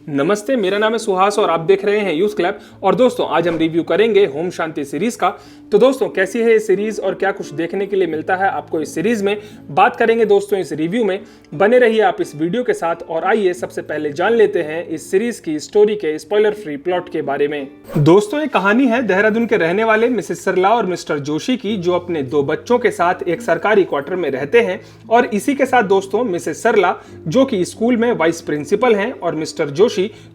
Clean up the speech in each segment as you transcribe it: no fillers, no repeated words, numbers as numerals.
नमस्ते, मेरा नाम है सुहास और आप देख रहे हैं यूज क्लैप। और दोस्तों आज हम रिव्यू करेंगे होम शांति सीरीज का। तो दोस्तों कैसी है ये सीरीज और क्या कुछ देखने के लिए मिलता है आपको इस सीरीज में, बात करेंगे दोस्तों इस रिव्यू में। बने रहिए आप इस वीडियो के साथ और आइए सबसे पहले जान लेते हैं इस सीरीज की स्टोरी के स्पॉइलर फ्री प्लॉट के बारे में। दोस्तों ये कहानी है देहरादून के रहने वाले मिसेस सरला और मिस्टर जोशी की, जो अपने 2 बच्चों के साथ एक सरकारी क्वार्टर में रहते हैं। और इसी के साथ दोस्तों मिसेस सरला जो कि स्कूल में वाइस प्रिंसिपल हैं और मिस्टर जोशी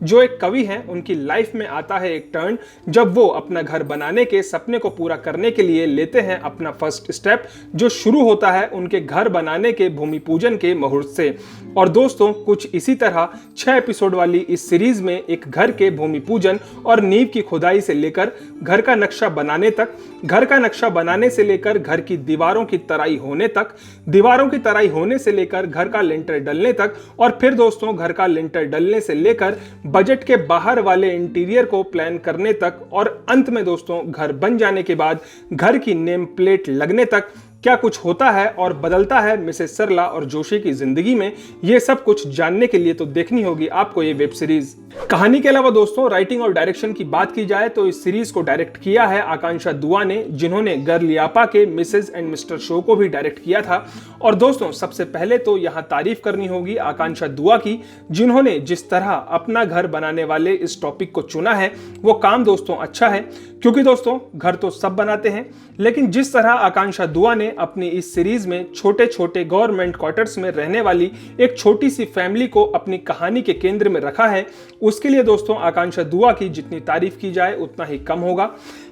जो एक कवि हैं, उनकी लाइफ में आता है एक टर्न जब वो अपना घर बनाने के सपने को पूरा करने के लिए लेते हैं अपना फर्स्ट स्टेप, जो शुरू होता है उनके घर बनाने के भूमि पूजन के मुहूर्त से। और दोस्तों कुछ इसी तरह 6 एपिसोड वाली इस सीरीज में एक घर के भूमि पूजन और नींव की खुदाई से लेकर घर का नक्शा बनाने तक, घर का नक्शा बनाने से लेकर घर की दीवारों की तराई होने तक, दीवारों की तराई होने से लेकर घर का लिंटर डलने तक, और फिर दोस्तों घर का लिंटर डलने से लेकर बजट के बाहर वाले इंटीरियर को प्लान करने तक, और अंत में दोस्तों घर बन जाने के बाद घर की नेम प्लेट लगने तक क्या कुछ होता है और बदलता है मिसेस सरला और जोशी की जिंदगी में, ये सब कुछ जानने के लिए तो देखनी होगी आपको ये वेब सीरीज। कहानी के अलावा दोस्तों राइटिंग और डायरेक्शन की बात की जाए तो इस सीरीज को डायरेक्ट किया है आकांक्षा दुआ ने, जिन्होंने गर्लियापा के मिसेस एंड मिस्टर शो को भी डायरेक्ट किया था। और दोस्तों सबसे पहले तो यहाँ तारीफ करनी होगी आकांक्षा दुआ की, जिन्होंने जिस तरह अपना घर बनाने वाले इस टॉपिक को चुना है वो काम दोस्तों अच्छा है। क्योंकि दोस्तों घर तो सब बनाते हैं, लेकिन जिस तरह आकांक्षा दुआ ने अपनी इस सीरीज में छोटे छोटे गवर्नमेंट क्वार्टर्स में रहने वाली एक छोटी सी फैमिली को अपनी कहानी के केंद्र में रखा है, उसके लिए दोस्तों आकांक्षा दुआ की जितनी तारीफ की जाए उतना ही कम होगा।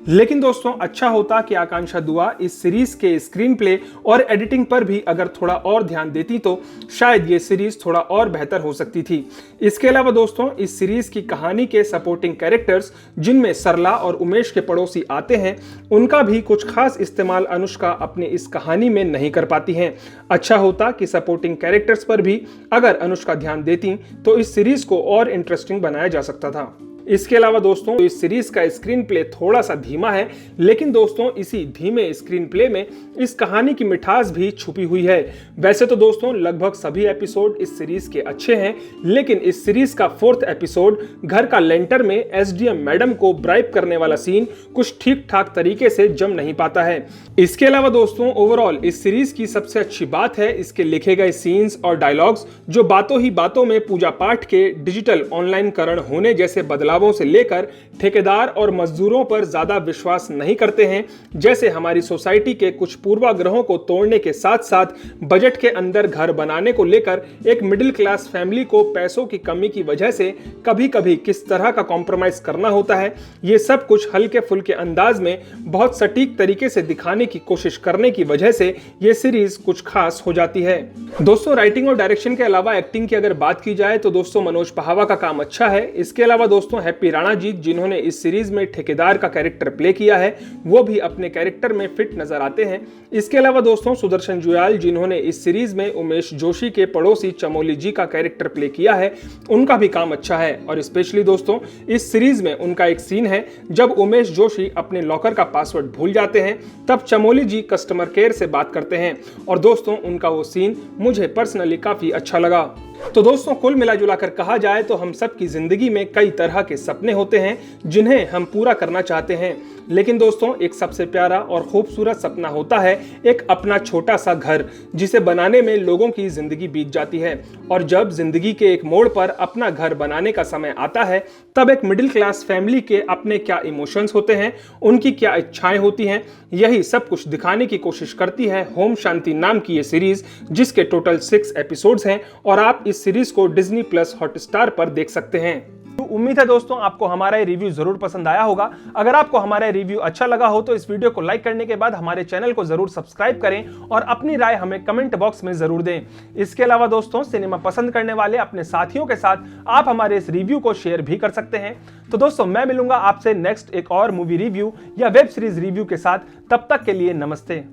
लेकिन दोस्तों अच्छा होता कि आकांक्षा दुआ इस सीरीज के स्क्रीन प्ले और एडिटिंग पर भी अगर थोड़ा और ध्यान देती तो शायद ये सीरीज थोड़ा और बेहतर हो सकती थी। इसके अलावा दोस्तों इस सीरीज की कहानी के सपोर्टिंग कैरेक्टर्स, जिनमें सरला और उमेश के पड़ोसी आते हैं, उनका भी कुछ खास इस्तेमाल अनुष्का अपनी इस कहानी में नहीं कर पाती हैं। अच्छा होता कि सपोर्टिंग कैरेक्टर्स पर भी अगर अनुष्का ध्यान देती तो इस सीरीज को और इंटरेस्टिंग बनाया जा सकता था। इसके अलावा दोस्तों इस सीरीज का स्क्रीन प्ले थोड़ा सा धीमा है, लेकिन दोस्तों इसी धीमे स्क्रीन प्ले में इस कहानी की मिठास भी छुपी हुई है। वैसे तो दोस्तों लगभग सभी एपिसोड इस सीरीज के अच्छे हैं, लेकिन इस सीरीज का 4th एपिसोड घर का लेंटर में एसडीएम मैडम को ब्राइब करने वाला सीन कुछ ठीक ठाक तरीके से जम नहीं पाता है। इसके अलावा दोस्तों ओवरऑल इस सीरीज की सबसे अच्छी बात है इसके लिखे गए सीन्स और डायलॉग्स, जो बातों ही बातों में पूजा पाठ के डिजिटल ऑनलाइनकरण होने जैसे बदलावों से लेकर ठेकेदार और मजदूरों पर ज्यादा विश्वास नहीं करते हैं, जैसे हमारी सोसाइटी के कुछ पूर्वाग्रहों को तोड़ने के साथ साथ बजट के अंदर घर बनाने को लेकर एक मिडिल क्लास फैमिली को पैसों की कमी की वजह से कभी कभी किस तरह का कॉम्प्रोमाइज करना होता है। ये सब कुछ हल्के फुल्के अंदाज में बहुत सटीक तरीके से दिखाने की कोशिश करने की वजह से ये सीरीज कुछ खास हो जाती है। दोस्तों राइटिंग और डायरेक्शन के अलावा एक्टिंग की अगर बात की जाए तो दोस्तों मनोज पहावा का काम अच्छा है। इसके अलावा दोस्तों हैप्पी राणा जी, जिन्होंने इस सीरीज में ठेकेदार का कैरेक्टर प्ले किया है, वो भी अपने कैरेक्टर में फिट नजर आते हैं। इसके अलावा दोस्तों सुदर्शन जुयाल, जिन्होंने इस सीरीज में उमेश जोशी के पड़ोसी चमोली जी का कैरेक्टर प्ले किया है, उनका भी काम अच्छा है। और स्पेशली दोस्तों इस सीरीज में उनका एक सीन है जब उमेश जोशी अपने लॉकर का पासवर्ड भूल जाते हैं, तब चमोली जी कस्टमर केयर से बात करते हैं, और दोस्तों उनका वो सीन मुझे पर्सनली काफी अच्छा लगा। तो दोस्तों कुल मिलाजुला कर कहा जाए तो हम सब की जिंदगी में कई तरह के सपने होते हैं जिन्हें हम पूरा करना चाहते हैं, लेकिन दोस्तों एक सबसे प्यारा और खूबसूरत सपना होता है एक अपना छोटा सा घर, जिसे बनाने में लोगों की जिंदगी बीत जाती है। और जब जिंदगी के एक मोड़ पर अपना घर बनाने का समय आता है, तब एक मिडिल क्लास फैमिली के अपने क्या इमोशंस होते हैं, उनकी क्या इच्छाएं होती हैं, यही सब कुछ दिखाने की कोशिश करती है होम शांति नाम की ये सीरीज, जिसके टोटल 6 एपिसोड्स हैं और आप इस सीरीज को डिज्नी प्लस हॉटस्टार पर देख सकते हैं। तो उम्मीद है दोस्तों आपको हमारा ये रिव्यू जरूर पसंद आया होगा। अगर आपको हमारा रिव्यू अच्छा लगा हो तो इस वीडियो को लाइक करने के बाद हमारे चैनल को जरूर सब्सक्राइब करें और अपनी राय हमें कमेंट बॉक्स में जरूर दें। इसके अलावा दोस्तों सिनेमा पसंद करने वाले अपने साथियों के साथ आप हमारे इस रिव्यू को शेयर भी कर सकते हैं। तो दोस्तों मैं मिलूंगा आपसे नेक्स्ट एक और मूवी रिव्यू या वेब सीरीज रिव्यू के साथ। तब तक के लिए नमस्ते।